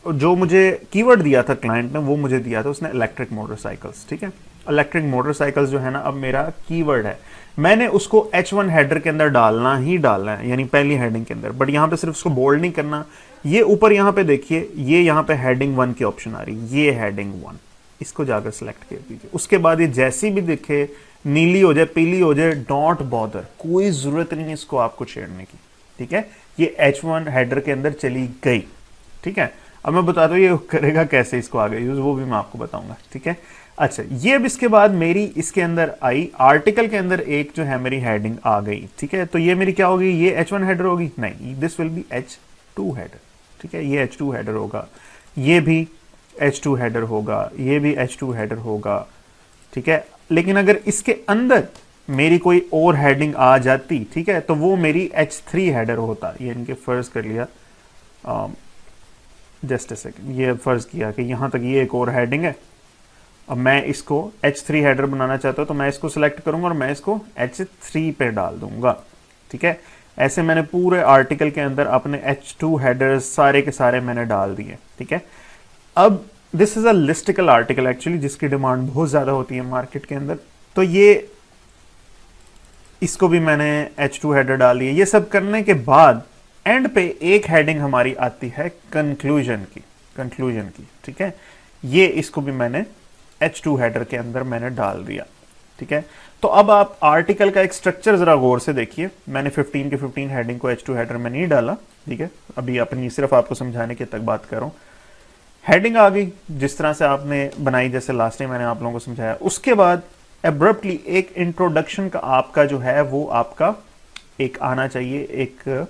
जो मुझे कीवर्ड दिया था क्लाइंट ने, वो मुझे दिया था उसने इलेक्ट्रिक मोटरसाइकिल्स, ठीक है। इलेक्ट्रिक मोटरसाइकिल्स जो है ना, अब मेरा कीवर्ड है, मैंने उसको H1 हेडर के अंदर डालना ही डालना है, यानी पहली हेडिंग के अंदर। बट यहाँ पे सिर्फ उसको बोल्ड नहीं करना, ये ऊपर यहाँ पे देखिए, ये यहाँ पे हेडिंग 1 की ऑप्शन आ रही है, ये हेडिंग 1, इसको जाकर सेलेक्ट कर दीजिए। उसके बाद ये जैसी भी दिखे, नीली हो जाए, पीली हो जाए, डोंट बॉदर, कोई जरूरत नहीं है इसको आपको छेड़ने की, ठीक है। ये H1 हेडर के अंदर चली गई, ठीक है। अब मैं बता दूं ये करेगा कैसे इसको आगे यूज, वो भी मैं आपको बताऊंगा, ठीक है। अच्छा, ये अब इसके बाद मेरी इसके अंदर आई, आर्टिकल के अंदर एक जो है मेरी हेडिंग आ गई, ठीक है। तो ये मेरी क्या होगी, ये H1 हेडर होगी, नहीं, this will be H2 header, ठीक है। ये H2 हेडर होगा, ये भी H2 हेडर होगा, ये भी H2 हेडर होगा, ठीक है। लेकिन अगर इसके अंदर मेरी कोई और हेडिंग आ जाती, ठीक है, तो वो मेरी H3 हेडर होता। ये इनके फर्ज कर लिया, जस्ट अ सेकंड, ये फर्ज किया कि यहां तक ये एक और हेडिंग है। अब मैं इसको H3 हेडर बनाना चाहता हूं, तो मैं इसको सिलेक्ट करूंगा और मैं इसको H3 पे डाल दूंगा, ठीक है। ऐसे मैंने पूरे आर्टिकल के अंदर अपने H2 हेडर्स सारे के सारे मैंने डाल दिए, ठीक है। अब this is a listicle article actually, जिसकी डिमांड बहुत ज्यादा होती है मार्केट के अंदर। तो ये इसको भी मैंने H2 हेडर डाल दिया। ये सब करने के बाद एंड पे एक हेडिंग हमारी आती है कंक्लूजन की, ठीक है। ये इसको भी मैंने H2 हेडर के अंदर मैंने डाल दिया, ठीक है। तो अब आप आर्टिकल का एक स्ट्रक्चर जरा गौर से देखिए। मैंने 15 के 15 हेडिंग को H2 हेडर में नहीं डाला, ठीक है। अभी अपनी सिर्फ आपको समझाने की तक बात कर रहा हूं। हेडिंग आ गई जिस तरह से आपने बनाई, जैसे लास्ट टाइम मैंने आप लोगों को समझाया। उसके बाद एब्रप्टली एक इंट्रोडक्शन का आपका जो है वो आपका एक आना चाहिए, एक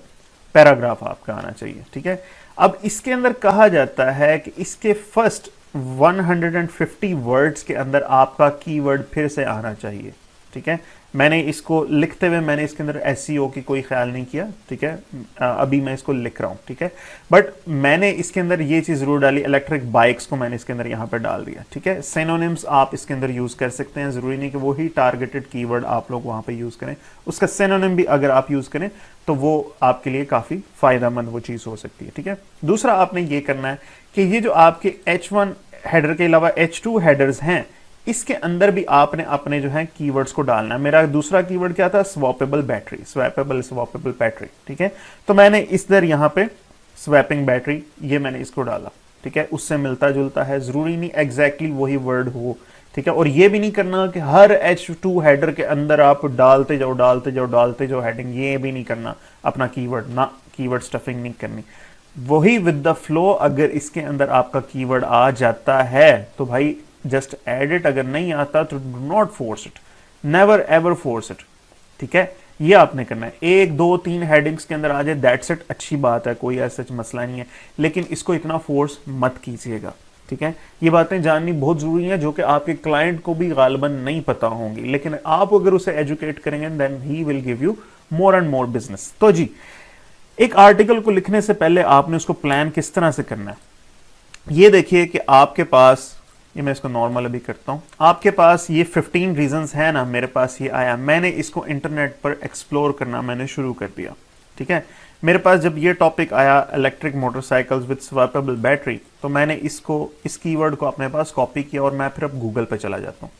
पैराग्राफ आपका आना चाहिए, ठीक है। अब इसके अंदर कहा जाता है कि इसके फर्स्ट 150 वर्ड्स के अंदर आपका कीवर्ड फिर से आना चाहिए, ठीक है। मैंने इसको लिखते हुए मैंने इसके अंदर SEO की कोई ख्याल नहीं किया, ठीक है। अभी मैं इसको लिख रहा हूं, ठीक है। बट मैंने इसके अंदर ये चीज जरूर डाली, इलेक्ट्रिक बाइक्स को मैंने इसके अंदर यहां पर डाल दिया, ठीक है। सिनोनिम्स आप इसके अंदर यूज कर सकते हैं, जरूरी नहीं कि वही टारगेटेड कीवर्ड आप लोग वहां पे यूज करें। उसका सिनोनिम भी अगर आप यूज करें तो वो आपके लिए काफी फायदेमंद वो चीज हो सकती है, ठीक है। दूसरा आपने ये करना है कि ये जो आपके H1 हेडर के अलावा H2 हेडर्स हैं, इसके अंदर भी आपने अपने जो है कीवर्ड्स को डालना है। मेरा दूसरा कीवर्ड क्या था, स्वैपेबल बैटरी, स्वैपेबल बैटरी, ठीक है। तो मैंने इस दर यहां पे स्वैपिंग बैटरी, ये मैंने इसको डाला, ठीक है। उससे मिलता जुलता है, जरूरी नहीं एग्जैक्टली वही वर्ड हो, ठीक है। और ये भी नहीं करना कि हर H2 हेडर के अंदर आप डालते जाओ हेडिंग, ये भी नहीं करना अपना कीवर्ड, ना कीवर्ड स्टफिंग नहीं करनी, वही विद द फ्लो। अगर इसके अंदर आपका कीवर्ड आ जाता है तो भाई जस्ट एड इट, अगर नहीं आता तो do not force it, never ever force it, ठीक है। ये आपने करना है। 1 2 3 हेडिंग्स के अंदर आ जाए, दैट्स इट, अच्छी बात है, कोई ऐसा मसला नहीं है, लेकिन इसको इतना फोर्स मत कीजिएगा, ठीक है। ये बातें जाननी बहुत जरूरी है, जो कि आपके क्लाइंट को भी गालिबन नहीं पता होंगी, लेकिन आप अगर उसे एजुकेट करेंगे then he will give you more and more business. तो जी, एक आर्टिकल को लिखने से पहले आपने उसको प्लान किस तरह से करना है, ये देखिए कि आपके पास, ये मैं इसको नॉर्मल अभी करता हूं, आपके पास ये 15 रीजंस है ना, मेरे पास ये आया, मैंने इसको इंटरनेट पर एक्सप्लोर करना मैंने शुरू कर दिया, ठीक है। मेरे पास जब ये टॉपिक आया electric motorcycles with swappable battery, तो मैंने इसको, इस कीवर्ड को अपने पास कॉपी किया और मैं फिर अब गूगल पे चला जाता हूं।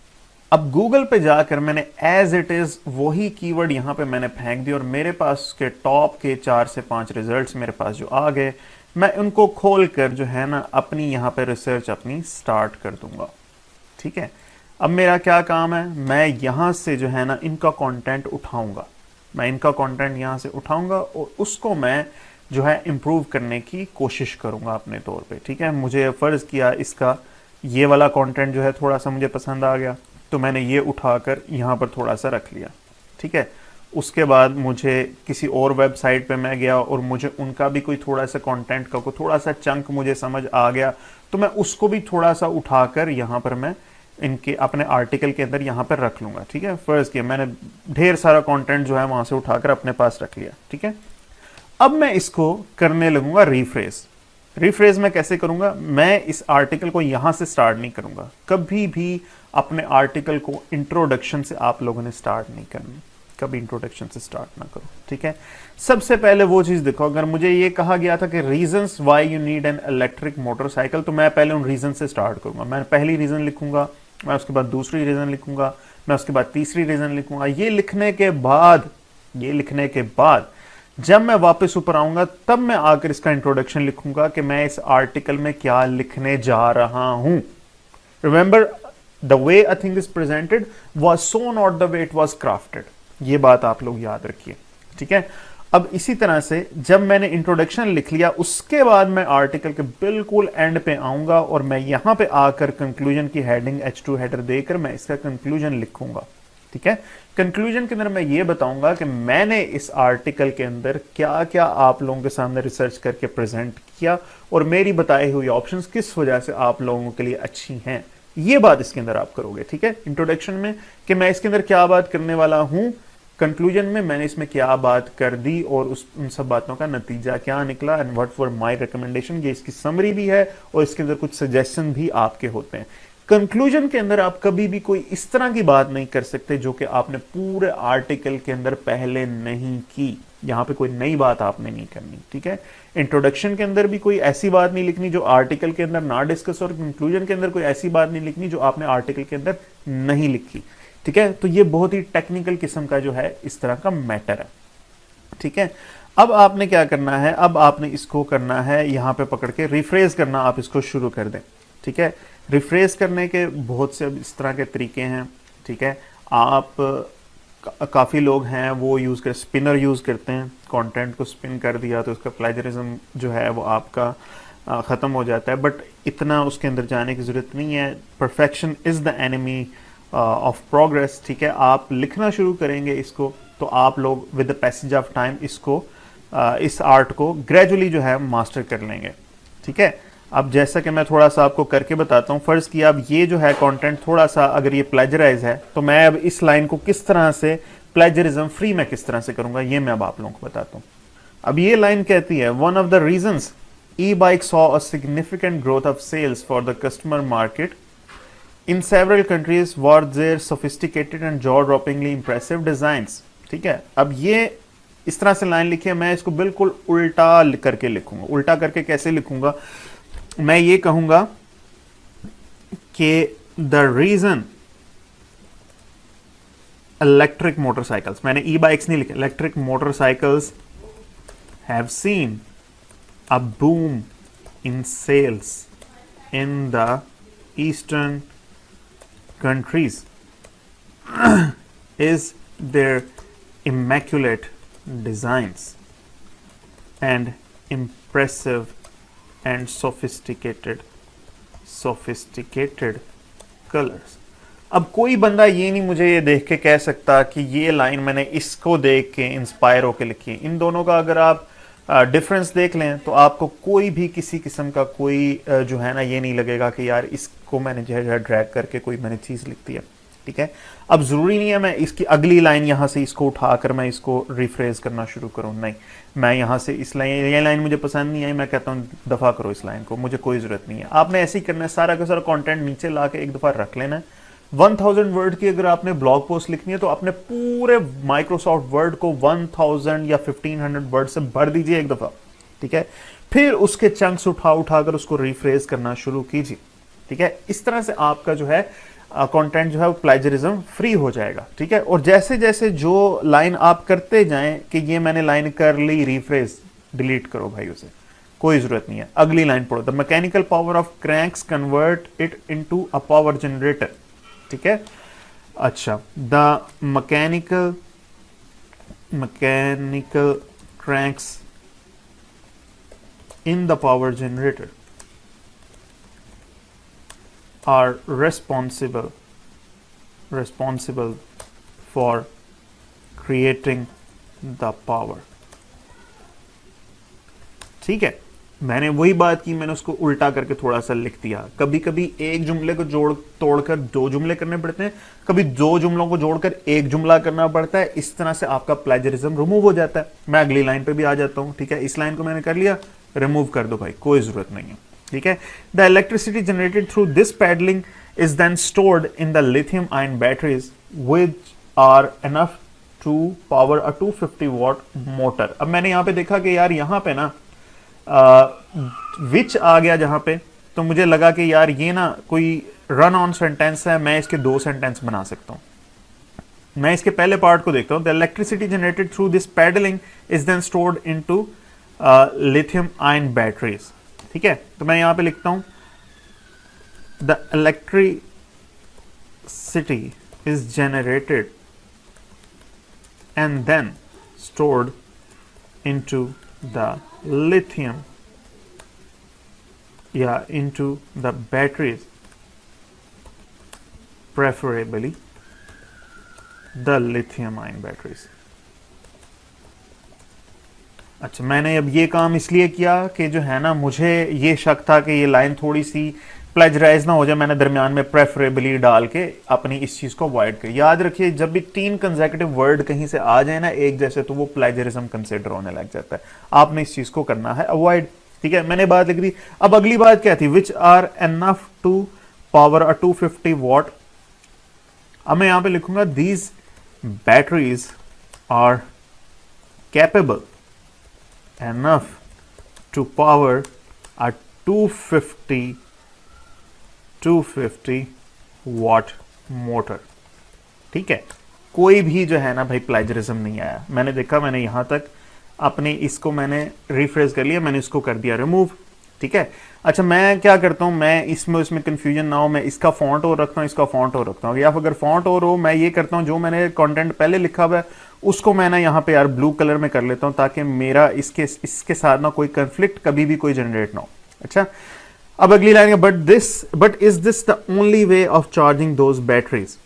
अब गूगल पे जाकर मैंने एज इट इज वही कीवर्ड यहां पे मैंने फेंक दिया और मेरे पास के टॉप के 4 से 5 रिजल्ट्स मेरे पास जो आ गए, मैं उनको खोल कर जो है ना अपनी यहां पे रिसर्च अपनी स्टार्ट कर दूंगा, ठीक है। अब मेरा क्या काम है, मैं यहां से जो है ना इनका कंटेंट उठाऊंगा, मैं इनका कंटेंट यहां से उठाऊंगा और उसको मैं जो है इंप्रूव करने की कोशिश करूंगा अपने तौर पे, ठीक है। मुझे फर्ज किया इसका ये वाला कंटेंट जो है थोड़ा सा मुझे पसंद आ गया, तो मैंने ये उठाकर यहां पर थोड़ा सा रख लिया, ठीक है। उसके बाद मुझे किसी और वेबसाइट पे मैं गया और मुझे उनका भी कोई थोड़ा सा कंटेंट का कोई थोड़ा सा चंक मुझे समझ आ गया, तो मैं उसको भी थोड़ा सा उठाकर यहाँ पर मैं इनके अपने आर्टिकल के अंदर यहाँ पर रख लूंगा, ठीक है। फर्ज किया मैंने ढेर सारा कंटेंट जो है वहां से उठाकर अपने पास रख लिया, ठीक है। अब मैं इसको करने लगूंगा रिफ्रेश मैं कैसे करूंगा, मैं इस आर्टिकल को यहां से स्टार्ट नहीं करूंगा, कभी भी अपने आर्टिकल को इंट्रोडक्शन से आप लोगों ने स्टार्ट नहीं करना, कभी इंट्रोडक्शन से स्टार्ट ना करो, ठीक है। सबसे पहले वो चीज देखो, अगर मुझे ये कहा गया था कि reasons why you need an electric motorcycle, तो मैं पहले उन रीजन से स्टार्ट करूंगा। मैं पहली रीजन लिखूंगा, मैं उसके बाद दूसरी रीजन लिखूंगा, मैं उसके बाद तीसरी रीजन लिखूंगा। ये लिखने के बाद जब मैं वापस ऊपर आऊंगा तब मैं आकर इसका इंट्रोडक्शन लिखूंगा कि मैं इस आर्टिकल में क्या लिखने जा रहा हूं। Remember, the way a thing is presented was so not the way it was crafted. ये बात आप लोग याद रखिए, ठीक है। अब इसी तरह से जब मैंने इंट्रोडक्शन लिख लिया, उसके बाद मैं आर्टिकल के बिल्कुल एंड पे आऊंगा और मैं यहां पे आकर कंक्लूजन की हेडिंग H2 हेडर देकर मैं इसका कंक्लूजन लिखूंगा, ठीक है। कंक्लूजन के अंदर मैं ये बताऊंगा कि मैंने इस आर्टिकल के अंदर क्या क्या आप लोगों के सामने रिसर्च करके प्रेजेंट किया और मेरी बताई हुई ऑप्शंस किस वजह से आप लोगों के लिए अच्छी हैं। ये बात इसके अंदर आप करोगे, ठीक है, इंट्रोडक्शन में, कि मैं इसके अंदर क्या बात करने वाला हूं। कंक्लूजन में मैंने इसमें क्या बात कर दी और उन सब बातों का नतीजा क्या निकला, and what were my recommendation. ये इसकी समरी भी है और इसके अंदर कुछ सजेशन भी आपके होते हैं। कंक्लूजन के अंदर आप कभी भी कोई इस तरह की बात नहीं कर सकते जो कि आपने पूरे आर्टिकल के अंदर पहले नहीं की। यहां पे कोई नई बात आपने नहीं करनी, ठीक है। इंट्रोडक्शन के अंदर भी कोई ऐसी बात नहीं लिखनी जो आर्टिकल के अंदर ना डिस्कस, और कंक्लूजन के अंदर कोई ऐसी बात नहीं लिखनी जो आपने आर्टिकल के अंदर नहीं लिखी, ठीक है। तो ये बहुत ही टेक्निकल किस्म का जो है इस तरह का मैटर है, ठीक है। अब आपने क्या करना है, अब आपने इसको करना है यहां पे पकड़ के रिफ्रेज करना, आप इसको शुरू कर दें, ठीक है। रिफ्रेश करने के बहुत से इस तरह के तरीके हैं, ठीक है। आप काफ़ी लोग हैं वो यूज़ कर स्पिनर यूज़ करते हैं, कंटेंट को स्पिन कर दिया तो उसका प्लेजरिज्म जो है वो आपका ख़त्म हो जाता है। बट इतना उसके अंदर जाने की ज़रूरत नहीं है। Perfection is the enemy of progress, ठीक है। आप लिखना शुरू करेंगे इसको तो आप लोग with the passage of time इसको इस आर्ट को ग्रेजुअली जो है मास्टर कर लेंगे, ठीक है। अब जैसा कि मैं थोड़ा सा आपको करके बताता हूँ, फर्ज किया अब ये जो है कंटेंट थोड़ा सा अगर ये प्लेजराइज है तो मैं अब इस लाइन को किस तरह से प्लेजरिज्म फ्री मैं किस तरह से करूंगा ये मैं अब आप लोगों को बताता हूँ। अब ये लाइन कहती है, one of the reasons e-bike saw a significant growth of sales for the customer market in several countries were their sophisticated and jaw-droppingly impressive designs, ठीक है। अब ये इस तरह से लाइन लिखी है, मैं इसको बिल्कुल उल्टा करके लिखूंगा। उल्टा करके कैसे लिखूंगा, मैं ये कहूंगा कि द रीजन इलेक्ट्रिक मोटरसाइकिल्स, मैंने ई बाइक्स नहीं लिखा, electric motorcycles have seen a boom in sales in the eastern countries is their immaculate designs and impressive and sophisticated colors. अब कोई बंदा ये नहीं मुझे ये देख के कह सकता कि ये लाइन मैंने इसको देख के इंस्पायर होके लिखी है। इन दोनों का अगर आप डिफरेंस देख लें तो आपको कोई भी किसी किस्म का कोई जो है ना ये नहीं लगेगा कि यार इसको मैंने जो है ड्रैग करके कोई मैंने चीज़ लिख दी है, ठीक है। अब ज़रूरी नहीं है मैं इसकी अगली लाइन यहाँ से इसको उठाकर मैं इसको रिफ्रेज करना शुरू करूँ, नहीं, मैं यहाँ से इस लाइन, ये लाइन मुझे पसंद नहीं आई, मैं कहता हूँ दफ़ा करो इस लाइन को, मुझे कोई ज़रूरत नहीं है। आपने ऐसे ही करना है, सारा का सारा कंटेंट नीचे ला के एक दफ़ा रख लेना है। 1000 वर्ड की अगर आपने ब्लॉग पोस्ट लिखनी है तो अपने पूरे माइक्रोसॉफ्ट वर्ड को 1000 या 1500 वर्ड से भर दीजिए एक दफ़ा, ठीक है। फिर उसके चंक्स उठाकर उसको रिफ्रेज करना शुरू कीजिए, ठीक है। इस तरह से आपका जो है कंटेंट जो है वो प्लेजरिज्म फ्री हो जाएगा, ठीक है। और जैसे जैसे जो लाइन आप करते जाएं कि ये मैंने लाइन कर ली, रिफ्रेज डिलीट करो भाई, उसे कोई जरूरत नहीं है। अगली लाइन पढ़ो, the mechanical power of cranks convert it into a power generator, ठीक है। अच्छा, the mechanical cranks in the power generator are responsible for creating the power, ठीक है। मैंने वही बात की, मैंने उसको उल्टा करके थोड़ा सा लिख दिया। कभी कभी एक जुमले को जोड़ तोड़कर दो जुमले करने पड़ते हैं, कभी दो जुमलों को जोड़कर एक जुमला करना पड़ता है। इस तरह से आपका प्लेजरिज्म रिमूव हो जाता है। मैं अगली लाइन पे भी आ जाता हूं, ठीक है। इस लाइन को मैंने कर लिया, रिमूव कर दो भाई, कोई जरूरत नहीं है, ठीक है। The electricity generated through this pedalling is then stored in the lithium ion batteries which are enough to power a 250 watt motor. अब मैंने यहाँ पे देखा कि यार यहाँ पे ना विच आ गया जहाँ पे, तो मुझे लगा कि यार ये ना कोई रन ऑन सेंटेंस है, मैं इसके दो सेंटेंस बना सकता हूँ। मैं इसके पहले पार्ट को देखता हूँ। The electricity generated through this pedalling is then stored into lithium ion batteries. ठीक है, तो मैं यहां पे लिखता हूं the electricity is generated and then stored into the lithium या into the batteries, preferably the lithium ion batteries. अच्छा, मैंने अब ये काम इसलिए किया कि जो है ना, मुझे ये शक था कि ये लाइन थोड़ी सी प्लेजराइज ना हो जाए। मैंने दरमियान में प्रेफरेबली डाल के अपनी इस चीज़ को अवॉइड कर। याद रखिए, जब भी 3 कंसेक्यूटिव वर्ड कहीं से आ जाए ना एक जैसे, तो वो प्लेजरिज्म कंसिडर होने लग जाता है। आपने इस चीज़ को करना है अवॉइड। ठीक है, मैंने बात लिख दी। अब अगली बात क्या थी? Which are enough to power a 250 watt. अब मैं यहां पे लिखूंगा these batteries are capable enough to power a 250 watt motor। ठीक है, कोई भी जो है ना भाई प्लेजरिज्म नहीं आया। मैंने देखा, मैंने यहां तक अपने इसको मैंने रिफ्रेश कर लिया, मैंने इसको कर दिया रिमूव। ठीक है, अच्छा मैं क्या करता हूं, मैं इसमें कंफ्यूजन ना हो, मैं इसका फॉन्ट और रखता हूं, इसका फॉन्ट और रखता हूं, या अगर फॉन्ट और हो, मैं ये करता हूं जो मैंने कंटेंट पहले लिखा हुआ है उसको मैं ना यहाँ पे यार ब्लू कलर में कर लेता हूं, ताकि मेरा इसके साथ ना कोई कंफ्लिक्ट कभी भी कोई जनरेट ना हो। अच्छा, अब अगली लाइन है, but is this the only way of charging those batteries.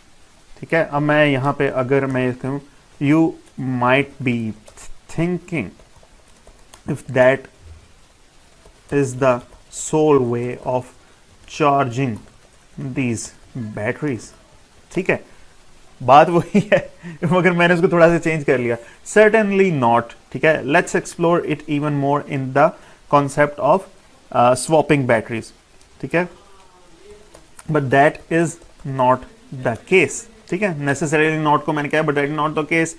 ठीक है, अब मैं यहाँ पे अगर मैं कहूं, you might be thinking if that is the sole way of charging these batteries। ठीक है, बात वही है मगर मैंने उसको थोड़ा सा चेंज कर लिया। certainly not। ठीक है, let's explore it even more in the concept of swapping batteries। ठीक है, but that is not the case। ठीक है, necessarily not को मैंने कहा, but that is not the case।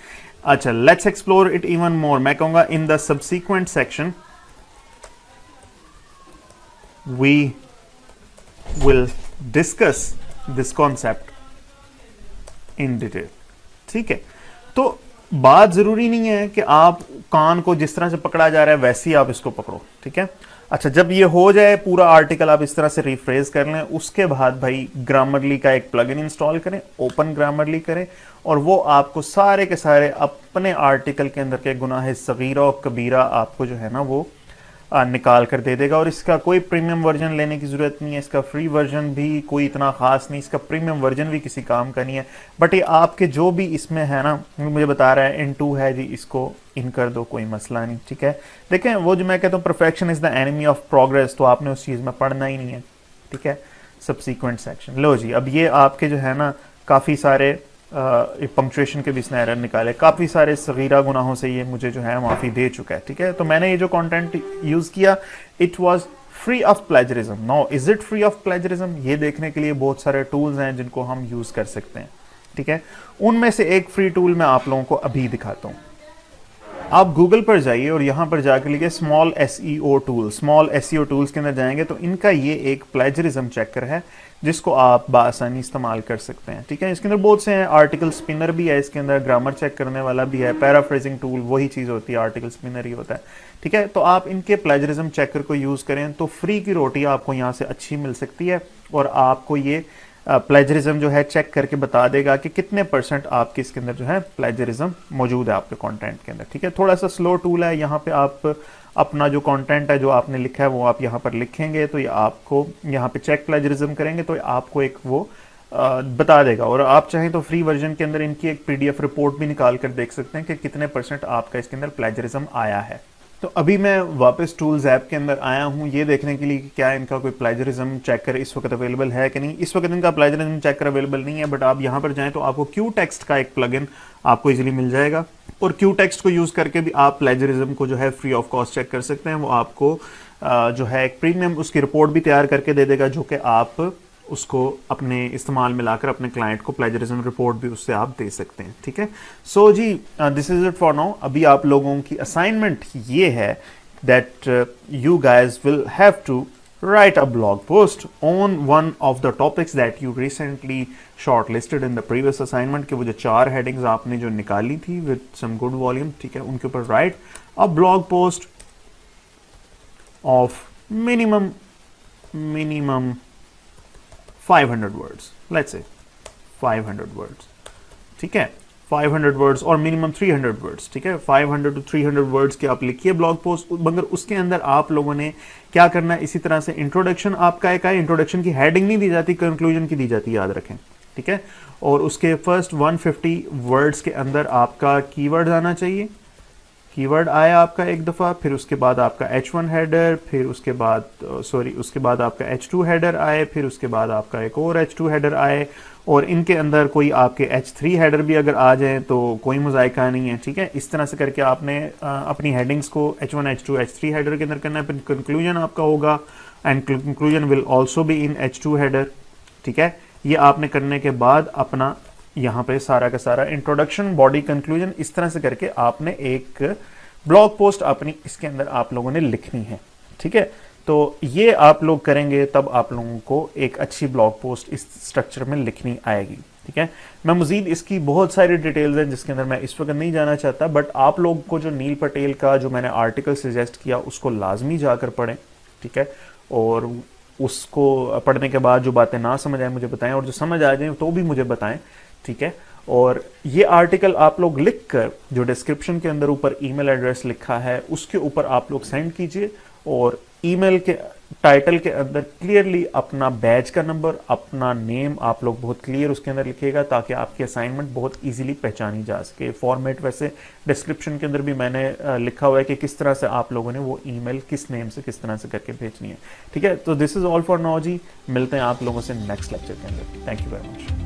अच्छा, let's explore it even more। मैं कहूंगा in the subsequent section we will discuss this concept in detail। ठीक है, तो बात जरूरी नहीं है कि आप कान को जिस तरह से पकड़ा जा रहा है वैसे ही आप इसको पकड़ो। ठीक है, अच्छा जब ये हो जाए पूरा आर्टिकल आप इस तरह से रिफ्रेज कर लें, उसके बाद भाई ग्रामरली का एक प्लगइन इंस्टॉल करें, ओपन ग्रामरली करें, और वो आपको सारे के सारे अपने आर्टिकल के अंदर के गुनाह सगीरा और कबीरा आपको जो है ना वो निकाल कर दे देगा। और इसका कोई प्रीमियम वर्जन लेने की ज़रूरत नहीं है, इसका फ्री वर्जन भी कोई इतना ख़ास नहीं, इसका प्रीमियम वर्जन भी किसी काम का नहीं है। बट ये आपके जो भी इसमें है ना, मुझे बता रहा है N2 है जी, इसको इन कर दो, कोई मसला नहीं। ठीक है, देखें वो जो मैं कहता हूँ perfection is the enemy of progress, तो आपने उस चीज़ में पढ़ना ही नहीं है। ठीक है, सबसीक्वेंट सेक्शन। लो जी, अब ये आपके जो है ना काफ़ी सारे पंक्चुएशन के भी इसने एरर निकाले, काफ़ी सारे सगीरा गुनाहों से ये मुझे जो है माफ़ी दे चुका है। ठीक है, तो मैंने ये जो कंटेंट यूज़ किया it was free of plagiarism. Now is it free of plagiarism, ये देखने के लिए बहुत सारे टूल्स हैं जिनको हम यूज़ कर सकते हैं। ठीक है, उनमें से एक फ्री टूल मैं आप लोगों को अभी दिखाता हूँ। आप गूगल पर जाइए और यहाँ पर जाकर लिखिए small SEO tool. Small SEO tools के अंदर जाएंगे तो इनका ये एक प्लेजरिज्म चेकर है जिसको आप बासानी इस्तेमाल कर सकते हैं। ठीक है, इसके अंदर बहुत से हैं, आर्टिकल स्पिनर भी है, इसके अंदर ग्रामर चेक करने वाला भी है, पैराफ्रेजिंग टूल वही चीज़ होती है, आर्टिकल स्पिनर ही होता है। ठीक है, तो आप इनके प्लेजरिज्म चेकर को यूज़ करें तो फ्री की रोटी आपको यहाँ से अच्छी मिल सकती है, और आपको ये प्लेजरिज्म जो है चेक करके बता देगा कि कितने % आपके इसके अंदर जो है प्लेजरिज्म मौजूद है आपके कंटेंट के अंदर। ठीक है, थोड़ा सा स्लो टूल है, यहाँ पे आप अपना जो कंटेंट है जो आपने लिखा है वो आप यहाँ पर लिखेंगे तो ये आपको यहाँ पे चेक प्लेजरिज्म करेंगे तो आपको एक वो बता देगा। और आप चाहें तो फ्री वर्जन के अंदर इनकी एक PDF रिपोर्ट भी निकाल कर देख सकते हैं कि कितने % आपका इसके अंदर प्लेजरिज्म आया है। तो अभी मैं वापस टूल्स ऐप के अंदर आया हूँ ये देखने के लिए कि क्या इनका कोई प्लेजरिज्म चेकर इस वक्त अवेलेबल है कि नहीं। इस वक्त इनका प्लेजरिज्म चेकर अवेलेबल नहीं है, बट आप यहाँ पर जाएं तो आपको क्यू टेक्स्ट का एक प्लगइन आपको इजीली मिल जाएगा, और क्यू टेक्स्ट को यूज़ करके भी आप प्लेजरिज्म को जो है फ्री ऑफ कॉस्ट चेक कर सकते हैं। वो आपको जो है एक प्रीमियम उसकी रिपोर्ट भी तैयार करके दे देगा जो कि आप उसको अपने इस्तेमाल में लाकर अपने क्लाइंट को प्लेजरिज्म रिपोर्ट भी उससे आप दे सकते हैं, ठीक है। सो जी, this is it for now. अभी आप लोगों की असाइनमेंट ये है that you guys will have to write a blog post on one of the topics that you recently shortlisted in the previous assignment के वो जो 4 headings आपने जो निकाली थी with some good volume, ठीक है, उनके ऊपर write a blog post of minimum 500 words, let's say 500 words, ठीक है, 500 वर्ड्स और मिनिमम 300 वर्ड्स, ठीक है, 500 to 300 वर्ड्स के आप लिखिए ब्लॉग पोस्ट। मगर उसके अंदर आप लोगों ने क्या करना है, इसी तरह से इंट्रोडक्शन आपका एक है, इंट्रोडक्शन की हेडिंग नहीं दी जाती, कंक्लूजन की दी जाती, याद रखें, ठीक है। और उसके फर्स्ट 150 वर्ड्स के अंदर आपका कीवर्ड आना चाहिए, कीवर्ड आया आपका एक दफ़ा, फिर उसके बाद आपका H1 हेडर, फिर उसके बाद उसके बाद आपका H2 हेडर आए, फिर उसके बाद आपका एक और H2 हेडर आए, और इनके अंदर कोई आपके H3 हेडर भी अगर आ जाए तो कोई मुज़ायका नहीं है, ठीक है। इस तरह से करके आपने अपनी हेडिंग्स को H1 H2 H3 हेडर के अंदर करना है। फिर कंक्लूजन आपका होगा and conclusion will also be in H2 header, ठीक है। ये आपने करने के बाद अपना यहाँ पे सारा का सारा इंट्रोडक्शन, बॉडी, कंक्लूजन, इस तरह से करके आपने एक ब्लॉग पोस्ट अपनी इसके अंदर आप लोगों ने लिखनी है, ठीक है। तो ये आप लोग करेंगे तब आप लोगों को एक अच्छी ब्लॉग पोस्ट इस स्ट्रक्चर में लिखनी आएगी, ठीक है। मैं मजीद इसकी बहुत सारी डिटेल्स हैं जिसके अंदर मैं इस वक्त नहीं जाना चाहता, बट आप लोग को जो नील पटेल का जो मैंने आर्टिकल सजेस्ट किया उसको लाजमी जाकर पढ़ें, ठीक है। और उसको पढ़ने के बाद जो बातें ना समझ आए मुझे बताएं, और जो समझ आ जाए तो भी मुझे बताएं, ठीक है। और ये आर्टिकल आप लोग लिखकर जो डिस्क्रिप्शन के अंदर ऊपर ईमेल एड्रेस लिखा है उसके ऊपर आप लोग सेंड कीजिए, और ईमेल के टाइटल के अंदर क्लियरली अपना बैच का नंबर, अपना नेम आप लोग बहुत क्लियर उसके अंदर लिखिएगा ताकि आपकी असाइनमेंट बहुत इजीली पहचानी जा सके। फॉर्मेट वैसे डिस्क्रिप्शन के अंदर भी मैंने लिखा हुआ है कि किस तरह से आप लोगों ने वो ईमेल किस नेम से किस तरह से करके भेजनी है, ठीक है। तो this is all for now जी, मिलते हैं आप लोगों से नेक्स्ट लेक्चर के अंदर। Thank you very much.